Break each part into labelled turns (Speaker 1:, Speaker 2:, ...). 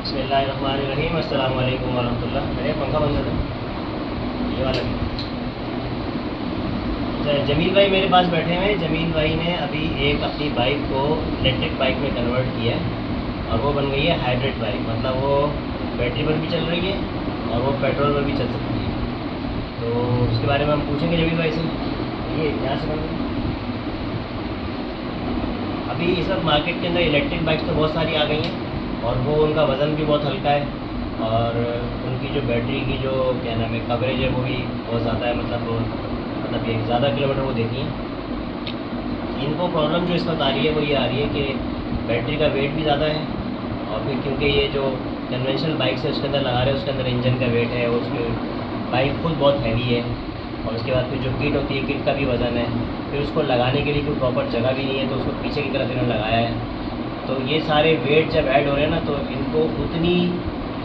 Speaker 1: बिस्मिल्लाहिर्रहमानिर्रहीम। अस्सलाम वालेकुम वरहमतुल्लाह। मेरे पंखा बंद कर दो, ये वाला भी। जमील भाई मेरे पास बैठे हुए हैं। जमील भाई ने अभी एक अपनी बाइक को इलेक्ट्रिक बाइक में कन्वर्ट किया है और वो बन गई है हाइब्रिड बाइक। मतलब वो बैटरी पर भी चल रही है और वो पेट्रोल पर भी चल सकती है। तो उसके बारे में हम पूछेंगे जमील भाई से। ये यहाँ से बन गई। अभी इस वक्त मार्केट के अंदर इलेक्ट्रिक बाइक्स तो बहुत सारी आ गई हैं और वो उनका वज़न भी बहुत हल्का है और उनकी जो बैटरी की जो क्या नाम है कवरेज है वो भी बहुत ज़्यादा है। मतलब ये ज़्यादा किलोमीटर वो देती हैं। इनको प्रॉब्लम जो इस वक्त आ रही है वो ये आ रही है कि बैटरी का वेट भी ज़्यादा है और फिर क्योंकि ये जो कन्वेंशनल बाइक्स है उसके अंदर लगा रहे हैं उसके अंदर इंजन का वेट है, उसकी बाइक खुद बहुत हैवी है और उसके बाद फिर जो किट होती है किट का भी वज़न है, फिर उसको लगाने के लिए कोई प्रॉपर जगह भी नहीं है तो उसको पीछे की तरफ इन्होंने लगाया है। तो ये सारे वेट जब ऐड हो रहे हैं ना तो इनको उतनी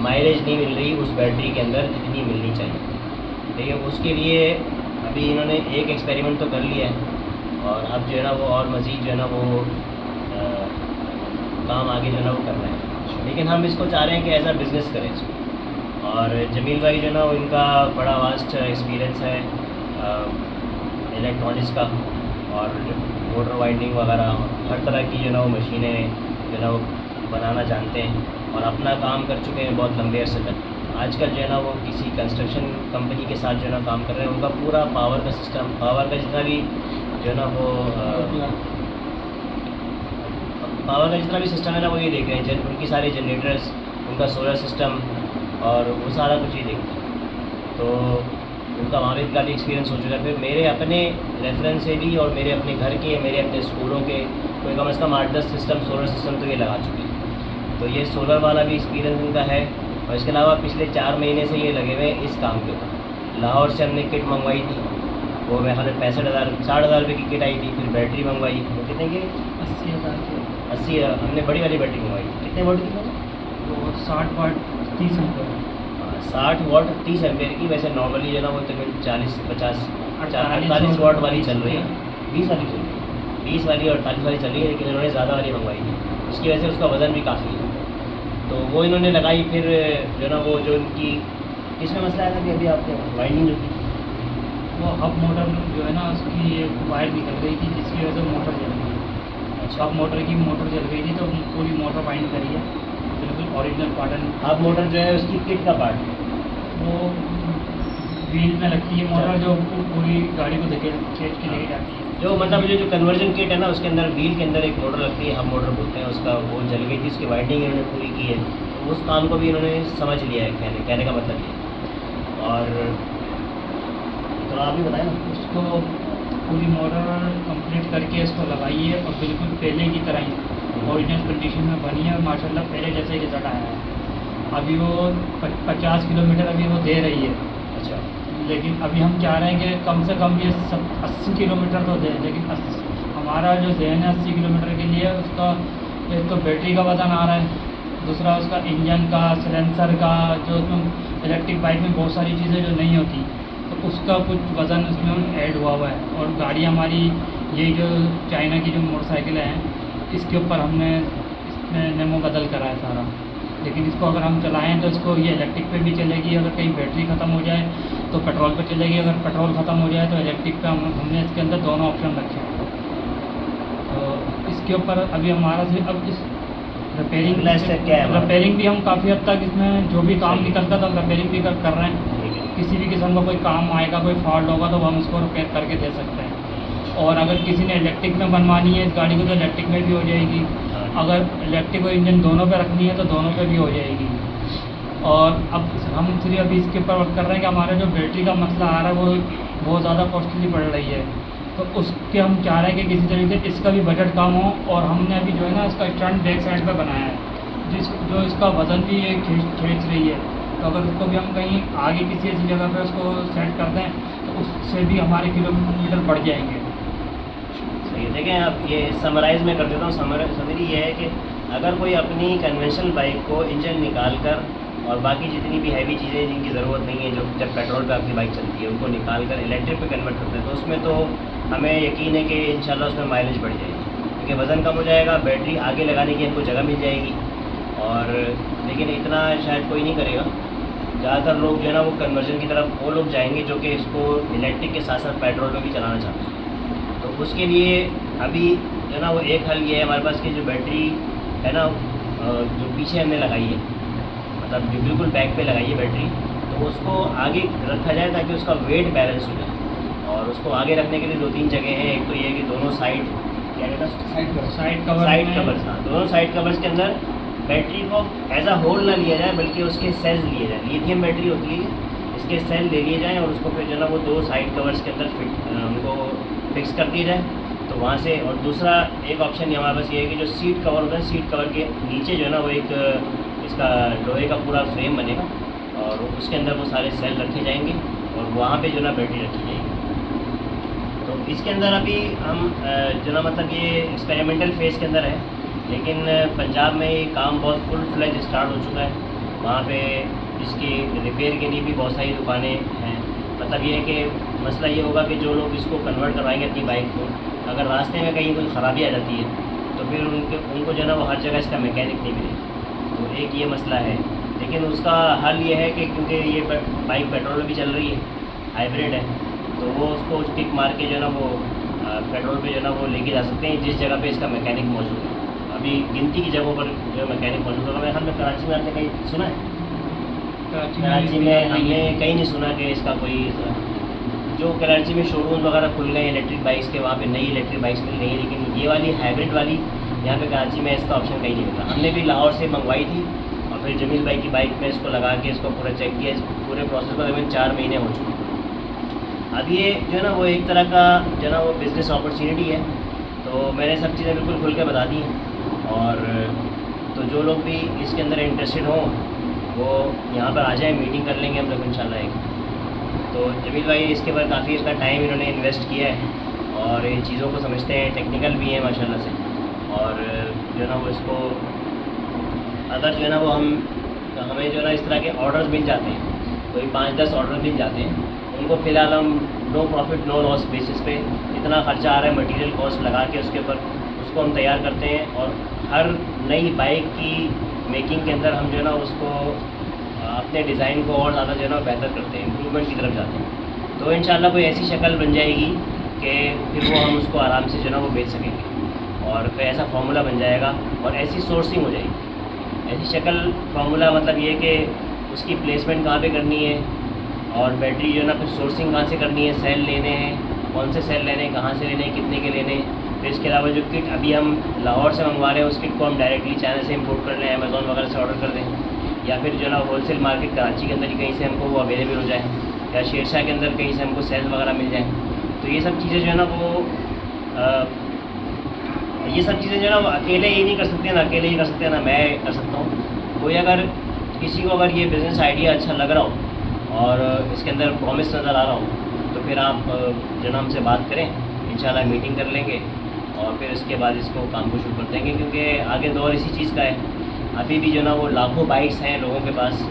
Speaker 1: माइलेज नहीं मिल रही उस बैटरी के अंदर जितनी मिलनी चाहिए। ठीक है, उसके लिए अभी इन्होंने एक एक्सपेरिमेंट तो कर लिया है और अब जो है ना वो और मज़ीद जो है ना वो काम आगे जो है ना वो करना है। लेकिन हम इसको चाह रहे हैं कि एज अ बिज़नेस करें इसको। और जमील भाई जो है ना वो इनका बड़ा वास्ट एक्सपीरियंस है इलेक्ट्रॉनिक्स का और मोटर वाइंडिंग वगैरह हर तरह की जो है ना वो मशीनें जो है ना वो बनाना जानते हैं और अपना काम कर चुके हैं बहुत लंबे अरसे तक। आजकल जो है ना वो किसी कंस्ट्रक्शन कंपनी के साथ जो है ना काम कर रहे हैं। उनका पूरा पावर का सिस्टम, पावर का जितना भी जो है ना वो पावर का जितना भी सिस्टम है ना वो ये देख रहे हैं। उनकी सारे जनरेटर्स, उनका सोलर सिस्टम और वो सारा कुछ ही देखते हैं। तो उनका वहाँ भी काफ़ी एक्सपीरियंस हो चुका है। फिर मेरे अपने रेफरेंस से भी और मेरे अपने घर के, मेरे अपने स्कूलों के कोई कम से कम 8-10 सिस्टम, सोलर सिस्टम तो ये लगा चुके हैं। तो ये सोलर वाला भी एक्सपीरियंस उनका है और इसके अलावा पिछले 4 महीने से ये लगे हुए हैं इस काम के ऊपर। लाहौर से हमने किट मंगवाई थी, वो मेरे ख्याल में 60,000 रुपये की किट आई थी। फिर बैटरी मंगवाई, वो कितने की?
Speaker 2: 80,000 की।
Speaker 1: 80। हमने बड़ी वाली बैटरी मंगवाई। कितने वोल्ट की?
Speaker 2: वो 60 वाट 30 एम्पीयर।
Speaker 1: 60 वाट 30 एम्पेयर की। वैसे नॉर्मली जो है ना वो तकरीबन 48 वाट वाली चल रही है, 20 वाली चल रही है, 20 वाली और 48 वाली चल रही है। लेकिन इन्होंने ज़्यादा वाली मंगवाई थी, उसकी वजह से उसका वज़न भी काफ़ी है। तो वो इन्होंने लगाई। फिर जो है ना वो जो इनकी इसमें मसला आया था कि अभी आपके वाइंडिंग जो थी
Speaker 2: वो हब मोटर जो है ना उसकी एक वायर निकल गई थी जिसकी वजह से मोटर जल गई।
Speaker 1: अच्छा,
Speaker 2: हब मोटर जल गई थी तो पूरी मोटर वाइंड करी है, बिल्कुल ओरिजिनल पैटर्न।
Speaker 1: अब मोटर जो है उसकी किट का पार्ट है।
Speaker 2: वो व्हील में लगती है मोटर जो पूरी गाड़ी को खींच के लेके जाती है।
Speaker 1: जो मतलब जो कन्वर्जन किट है ना उसके अंदर व्हील के अंदर एक मोटर लगती है, हम मोटर बोलते हैं उसका, वो जल गई थी। उसकी वाइंडिंग इन्होंने पूरी की है। तो उस काम को भी इन्होंने समझ लिया है। कहने का मतलब ये। और तो आप भी बताएं ना।
Speaker 2: उसको पूरी मोटर कंप्लीट करके इसको लगाइए और बिल्कुल पहले की तरह ही ओरिजिनल कंडीशन में बनी है और माशाल्लाह पहले जैसे रिजल्ट आया है। अभी वो 50 किलोमीटर अभी वो दे रही है।
Speaker 1: अच्छा,
Speaker 2: लेकिन अभी हम चाह रहे हैं कि कम से कम ये 80 किलोमीटर तो दें। लेकिन हमारा जो जहन है 80 किलोमीटर के लिए उसका एक तो बैटरी का वज़न आ रहा है, दूसरा उसका इंजन का, सिलेंसर का, जो इलेक्ट्रिक बाइक में बहुत सारी चीज़ें जो नहीं होती तो उसका कुछ वज़न उसमें ऐड हुआ है। और गाड़ी हमारी ये जो चाइना की जो मोटरसाइकिल हैं इसके ऊपर हमने इसमें नेमो बदल करा है सारा। लेकिन इसको अगर हम चलाएं तो इसको ये इलेक्ट्रिक पे भी चलेगी। अगर कहीं बैटरी ख़त्म हो जाए तो पेट्रोल पे चलेगी, अगर पेट्रोल ख़त्म हो जाए तो इलेक्ट्रिक पे हमने इसके अंदर दोनों ऑप्शन रखे हैं। तो इसके ऊपर अभी हमारा सिर्फ अब इस रिपेयरिंग
Speaker 1: क्या है?
Speaker 2: रिपेयरिंग भी हम काफ़ी हद तक इसमें जो भी काम निकलता था हम रिपेयरिंग भी कर रहे हैं। किसी भी किस्म का कोई काम आएगा, कोई फॉल्ट होगा तो हम उसको रिपेयर करके दे सकते हैं। और अगर किसी ने इलेक्ट्रिक में बनवानी है इस गाड़ी को तो इलेक्ट्रिक में भी हो जाएगी। अगर इलेक्ट्रिक और इंजन दोनों पे रखनी है तो दोनों पे भी हो जाएगी। और अब हम सिर्फ अभी इसके ऊपर वर्क कर रहे हैं कि हमारा जो बैटरी का मसला आ रहा है वो बहुत ज़्यादा कॉस्टली पड़ रही है। तो उसके हम चाह रहे हैं कि किसी तरीके से इसका भी बजट कम हो। और हमने अभी जो है ना इसका स्टैंड बैक साइड पर बनाया है जो इसका वज़न भी ये खींच रही है। तो अगर उसको भी हम कहीं आगे किसी ऐसी जगह पे उसको सेट कर दें तो उससे भी हमारे किलोमीटर बढ़ जाएंगे।
Speaker 1: सही है। देखें आप, ये समराइज़ में कर देता हूँ। समरी ये है कि अगर कोई अपनी कन्वेंशनल बाइक को इंजन निकाल कर और बाकी जितनी भी हैवी चीज़ें जिनकी ज़रूरत नहीं है, जो जब पेट्रोल पे आपकी बाइक चलती है, उनको निकाल कर इलेक्ट्रिक पे कन्वर्ट करते हैं तो उसमें तो हमें यकीन है कि इंशाल्लाह उसमें माइलेज बढ़ जाएगी क्योंकि वज़न कम हो जाएगा, बैटरी आगे लगाने की हमको जगह मिल जाएगी और लेकिन इतना शायद कोई नहीं करेगा। ज़्यादातर लोग जो है ना वो कन्वर्जन की तरफ वो लोग जाएंगे जो कि इसको इलेक्ट्रिक के साथ साथ पेट्रोल पे भी चलाना चाहते हैं। तो उसके लिए अभी जो है ना वो एक हल ये है हमारे पास कि जो बैटरी है ना जो पीछे हमने लगाई है, मतलब जो बिल्कुल बैक पे लगाई है बैटरी, तो उसको आगे रखा जाए ताकि उसका वेट बैलेंस हो जाए। और उसको आगे रखने के लिए 2-3 जगह हैं। एक तो ये है कि दोनों साइड क्या कहता है
Speaker 2: साइड
Speaker 1: कवर्स, हाँ, दोनों साइड कवर्स के अंदर बैटरी को एज अ होल ना लिया जाए बल्कि उसके सेल्स लिए जाए। लिथियम बैटरी होती है, इसके सेल ले लिए जाएँ और उसको फिर जो है ना वो 2 साइड कवर्स के अंदर उनको फिक्स कर दिया जाए। तो वहाँ से, और दूसरा एक ऑप्शन ये हमारे पास ये है कि जो सीट कवर होता है, सीट कवर के नीचे जो है ना वो एक इसका लोहे का पूरा फ्रेम बनेगा और उसके अंदर वो सारे सेल रखे जाएंगे और वहाँ पे जो है ना बैटरी रखी जाएगी। तो इसके अंदर अभी हम जो ना मतलब ये एक्सपेरिमेंटल फेज़ के अंदर है, लेकिन पंजाब में ये काम बहुत फुल फ्लेज स्टार्ट हो चुका है। वहाँ पे इसकी रिपेयर के लिए भी बहुत सारी दुकानें हैं। मतलब ये है कि मसला ये होगा कि जो लोग इसको कन्वर्ट करवाएंगे अपनी बाइक को, अगर रास्ते में कहीं कोई ख़राबी आ जाती है तो फिर उनको जो है ना वो हर जगह इसका मैकेनिक नहीं मिलेगा। तो एक ये मसला है, लेकिन उसका हल ये है कि क्योंकि ये बाइक पेट्रोल भी चल रही है, हाइब्रिड है, तो वो उसको टिक मार के जो है ना वो पेट्रोल पे जो है ना वो लेके जा सकते हैं जिस जगह पे इसका मैकेनिक मौजूद है। अभी गिनती की जगहों पर जो मैकेनिक मौजूद होगा। मेरे ख्याल में कराची में आपने कहीं सुना है? कराची में हमने कहीं नहीं सुना कि इसका कोई, जो कराची में शोरूम वगैरह खुल गए इलेक्ट्रिक बाइक्स के, वहाँ पे नई इलेक्ट्रिक बाइक्स मिल गई हैं, लेकिन ये वाली हाइब्रिड वाली यहाँ पे कराची में इसका ऑप्शन कहीं नहीं मिला। हमने भी लाहौर से मंगवाई थी और फिर जमील भाई की बाइक में इसको लगा के इसको पूरा चेक किया। इस पूरे प्रोसेस को तकरीबन 4 महीने हो चुके हैं। अब ये जो है ना वो एक तरह का जो है ना वो बिज़नेस अपॉर्चुनिटी है, तो मैंने सब चीज़ें बिल्कुल खुल के बता दी हैं। और तो जो लोग भी इसके अंदर इंटरेस्टेड हों वो यहाँ पर आ जाए, मीटिंग कर लेंगे हम लोग इंशाल्लाह एक। तो जमील भाई इसके ऊपर काफ़ी इसका टाइम इन्होंने इन्वेस्ट किया है और इन चीज़ों को समझते हैं, टेक्निकल भी हैं माशाल्लाह से। और जो है ना वो इसको अगर जो है ना वो हमें जो है ना इस तरह के ऑर्डर्स मिल जाते हैं, कोई 5-10 ऑर्डर मिल जाते हैं, उनको फ़िलहाल हम no profit no loss basis पे इतना ख़र्चा आ रहा है मटेरियल कॉस्ट लगा के उसके ऊपर उसको हम तैयार करते हैं। और हर नई बाइक की मेकिंग के अंदर हम जो है ना उसको अपने डिज़ाइन को और ज़्यादा जो है ना बेहतर करते हैं, इम्प्रूवमेंट की तरफ जाते हैं। तो इंशाल्लाह कोई ऐसी शक्ल बन जाएगी कि फिर वो हम उसको आराम से जो है ना वो बेच सकेंगे और कोई ऐसा फार्मूला बन जाएगा और ऐसी सोर्सिंग हो जाएगी। ऐसी शक्ल फार्मूला मतलब ये कि उसकी प्लेसमेंट कहाँ पे करनी है और बैटरी जो है ना फिर सोर्सिंग कहाँ से करनी है, सेल लेने हैं, कौन से सेल लेने हैं, कहाँ से लेने हैं, कितने के लेने हैं। फिर इसके अलावा जो किट अभी हम लाहौर से मंगवा रहे हैं उस किट को हम डायरेक्टली चाइना से इंपोर्ट कर लें, अमेज़ॉन वगैरह से ऑर्डर कर दें, या फिर जो है ना होलसेल मार्केट कराची के अंदर ही कहीं से हमको वो अवेलेबल हो जाए, या शेरशाह के अंदर कहीं से हमको सेल वगैरह मिल जाए। तो ये सब चीज़ें जो है ना वो ये सब चीज़ें जो है ना वो अकेले ही नहीं कर सकते, ना अकेले ही कर सकते हैं, ना मैं कर सकता हूँ। कोई अगर किसी को अगर ये बिज़नेस आइडिया अच्छा लग रहा हो और इसके अंदर प्रॉमिस नज़र आ रहा हो तो फिर आप जो है ना हमसे बात करें, इंशाल्लाह मीटिंग कर लेंगे और फिर इसके बाद इसको काम को शुरू कर देंगे। क्योंकि आगे दौर इसी चीज़ का है। अभी भी जो ना वो लाखों बाइक्स हैं लोगों के पास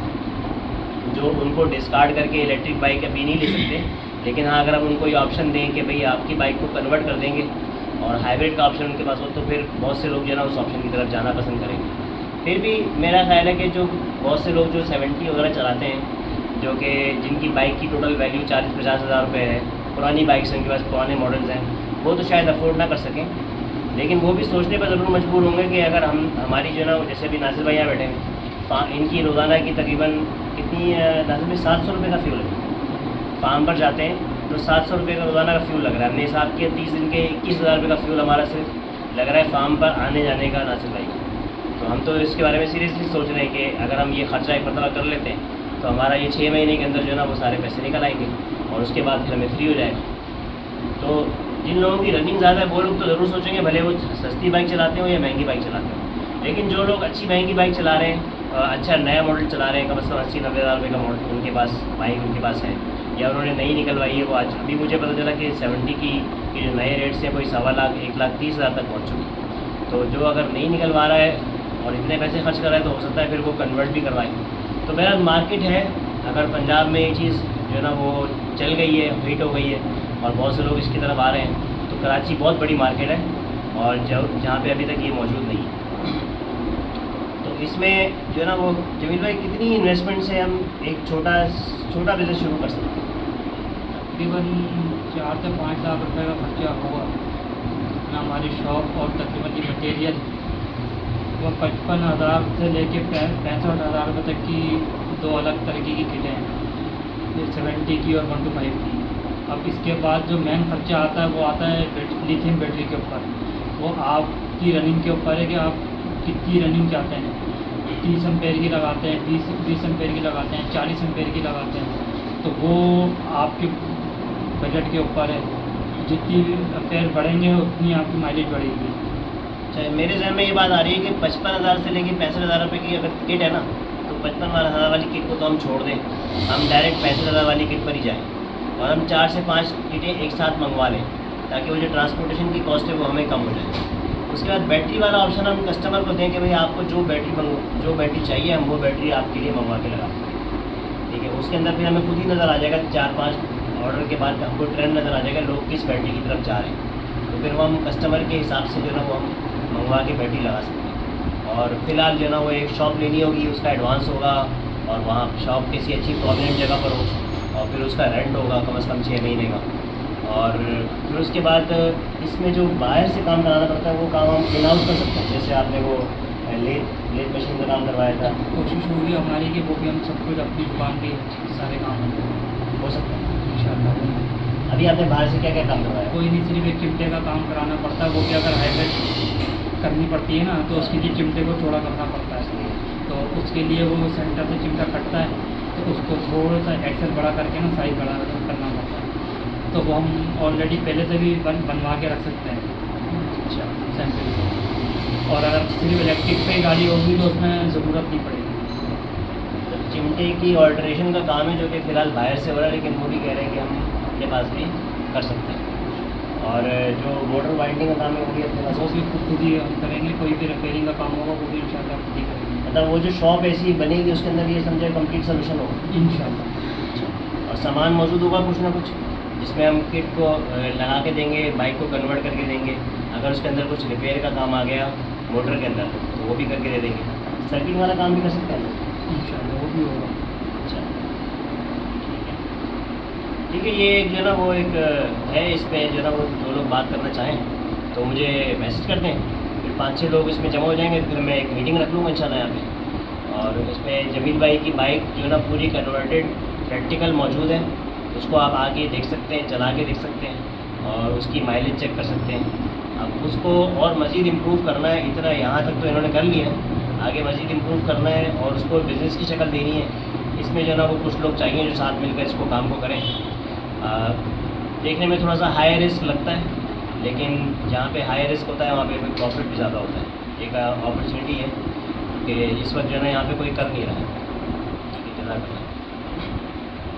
Speaker 1: जो उनको डिस्कार्ड करके इलेक्ट्रिक बाइक अभी नहीं ले सकते, लेकिन हाँ अगर हम उनको ये ऑप्शन दें कि भाई आपकी बाइक को कन्वर्ट कर देंगे और हाइब्रिड का ऑप्शन उनके पास हो तो फिर बहुत से लोग जो है ना उस ऑप्शन की तरफ जाना पसंद करेंगे। फिर भी मेरा ख्याल है कि जो बहुत से लोग जो 70 वगैरह चलाते हैं, जो कि जिनकी बाइक की टोटल वैल्यू 40-50 हज़ार रुपये है, पुरानी बाइक्स हैं, उनके पास पुराने मॉडल्स हैं, वो तो शायद अफोर्ड ना कर सकें, लेकिन वो भी सोचने पर ज़रूर मजबूर होंगे कि अगर हमारी जो है ना जैसे अभी नासिर भाई यहाँ बैठे हैं, इनकी रोज़ाना की तकरीबन कितनी नासिर भाई 700 रुपये का फ्यूल है। फार्म पर जाते हैं तो 700 रुपये का रोज़ाना का फ्यूल लग रहा है। हमने हिसाब किया 30 दिन के 21,000 रुपये का फ्यूल हमारा सिर्फ लग रहा है फार्म पर आने जाने का नासिर भाई। तो हम तो इसके बारे में सीरियसली सोच रहे हैं कि अगर हम ये ख़र्चा एक मरतबा कर लेते हैं तो हमारा ये 6 महीने के अंदर जो है ना वो सारे पैसे निकल आएंगे और उसके बाद फिर हमें फ्री हो जाएगा। तो जिन लोगों की रनिंग ज़्यादा है वो लोग तो ज़रूर सोचेंगे भले वो सस्ती बाइक चलाते हो या महंगी बाइक चलाते हो, लेकिन जो लोग अच्छी महंगी बाइक चला रहे हैं, अच्छा नया मॉडल चला रहे हैं, कम से कम 80-90 हज़ार रुपये का मॉडल उनके पास बाइक उनके पास है या उन्होंने नई निकलवाई है, वो आज अभी मुझे पता चला कि 70 की जो नए रेट से कोई 1.25 लाख 1,30,000 तक पहुँच चुकी। तो जो अगर नहीं निकलवा रहा है और इतने पैसे खर्च कर रहा है तो हो सकता है फिर वो कन्वर्ट भी करवाएं। तो मेरा मार्केट है, अगर पंजाब में ये चीज़ जो है ना वो चल गई है, हिट हो गई है और बहुत से लोग इसकी तरफ आ रहे हैं, तो कराची बहुत बड़ी मार्केट है और जहाँ पे अभी तक ये मौजूद नहीं है। तो इसमें जो है ना वो जमील भाई कितनी इन्वेस्टमेंट से हम एक छोटा छोटा बिज़नेस शुरू कर सकते हैं?
Speaker 2: तकरीबन 4 से 5 लाख रुपए का खर्चा होगा ना हमारी शॉप, और तकरीबन ये मटेरियल वो 55,000 से लेके 65,000 रुपये तक की दो अलग तरीके की किटें हैं, ये 70 की और 125 की। अब इसके बाद जो मेन खर्चा आता है वो आता है लिथियम बैटरी के ऊपर। वो आपकी रनिंग के ऊपर है कि आप कितनी रनिंग चाहते हैं, 30 एम्पेयर की लगाते हैं, 20 एम्पेयर की लगाते हैं, 40 एम्पेयर की लगाते हैं, तो वो आपके बजट के ऊपर है। जितनी एम्पेयर बढ़ेंगे उतनी आपकी माइलेज बढ़ेगी।
Speaker 1: अच्छा, मेरे जहन में ये बात आ रही है कि 55,000 से लेके 65,000 रुपये की अगर किट है ना, तो 55,000 वाली किट को तो हम छोड़ दें, हम डायरेक्ट 65,000 वाली किट पर ही जाएँ और हम 4 से 5 किटें एक साथ मंगवा लें, ताकि वो जो ट्रांसपोर्टेशन की कॉस्ट है वो हमें कम हो जाए। उसके बाद बैटरी वाला ऑप्शन हम कस्टमर को दें कि भाई आपको जो बैटरी चाहिए हम वो बैटरी आपके लिए मंगवा के लगा देंगे। ठीक है, उसके अंदर फिर हमें खुद ही नज़र आ जाएगा 4-5 ऑर्डर के बाद हमको ट्रेंड नज़र आ जाएगा लोग किस बैटरी की तरफ जा रहे हैं, तो फिर वो हम कस्टमर के हिसाब से जो है ना वो हम मंगवा के बैटरी लगा सकते हैं। और फिलहाल जो है ना वो एक शॉप लेनी होगी, उसका एडवांस होगा, और वहाँ शॉप किसी अच्छी प्रोमिनेंट जगह पर हो, और फिर उसका रेंट होगा कम से कम 6 महीने का। और फिर उसके बाद इसमें जो बाहर से काम कराना पड़ता है वो काम हम इन हाउस कर सकते हैं, जैसे आपने वो लेथ मशीन का काम करवाया था।
Speaker 2: कोशिश होगी हमारी कि वो भी हम सब कुछ अपनी दुकान पे सारे काम
Speaker 1: हो सकता है
Speaker 2: इंशाल्लाह।
Speaker 1: अभी आपने बाहर से क्या क्या काम करवाया?
Speaker 2: कोई नहीं, सिर्फ एक चिमटे का काम कराना पड़ता है, वो भी अगर हाइब्रिड करनी पड़ती है ना तो उसके लिए चिमटे को चौड़ा करना पड़ता है। तो उसके लिए वो सेंटर से चिमटा कटता है, तो उसको थोड़ा सा एक्सेल बड़ा करके ना साइज बड़ा करना पड़ता है, तो वो हम ऑलरेडी पहले से भी बनवा के रख सकते हैं। अच्छा, सैंपल को। और अगर सिर्फ इलेक्ट्रिक पे गाड़ी होगी तो उसमें ज़रूरत नहीं पड़ेगी।
Speaker 1: तो चिमटे की ऑल्ट्रेशन का काम है जो कि फ़िलहाल बाहर से हो रहा है, लेकिन वो भी कह रहे हैं कि हम अपने पास भी कर सकते हैं। और जो मोटर वाइंडिंग का काम है वो भी अपने पास
Speaker 2: वो भी खुद ही हम करेंगे, कोई भी रिपेयरिंग का काम होगा वो भी इंशाल्लाह खुद ही करेंगे।
Speaker 1: मतलब वो जो शॉप ऐसी बनेगी उसके अंदर ये समझे कंप्लीट सोल्यूशन होगा
Speaker 2: इंशाल्लाह।
Speaker 1: और सामान मौजूद होगा कुछ ना कुछ, जिसमें हम किट को लगा के देंगे, बाइक को कन्वर्ट करके देंगे। अगर उसके अंदर कुछ रिपेयर का काम आ गया मोटर के अंदर तो वो भी करके दे देंगे। सर्किट वाला काम भी कर सकते हैं
Speaker 2: इंशाल्लाह, वो भी होगा।
Speaker 1: अच्छा, ठीक है। ये एक जो है ना वो एक है, इस पर जो है ना वो जो लोग बात करना चाहें तो मुझे मैसेज कर दें, फिर 5-6 लोग इसमें जमा हो जाएंगे, फिर मैं एक मीटिंग रख लूँगा इंशाल्लाह यहाँ पे। और इसमें जमील भाई की बाइक जो है ना पूरी कन्वर्टेड प्रैक्टिकल मौजूद है, उसको आप आके देख सकते हैं, चला के देख सकते हैं और उसकी माइलेज चेक कर सकते हैं। अब उसको और मज़ीद इम्प्रूव करना है, इतना यहाँ तक तो इन्होंने कर लिया है, आगे मज़ीद इम्प्रूव करना है और उसको बिज़नेस की शक्ल देनी है। इसमें जो है ना वो कुछ लोग चाहिए जो साथ मिलकर इसको काम को करें। देखने में थोड़ा सा हाई रिस्क लगता है, लेकिन जहाँ पे हाई रिस्क होता है वहाँ पे प्रॉफिट भी ज़्यादा होता है। एक अपॉर्चुनिटी है कि इस वक्त जो है ना यहाँ पे कोई कर नहीं रहा है।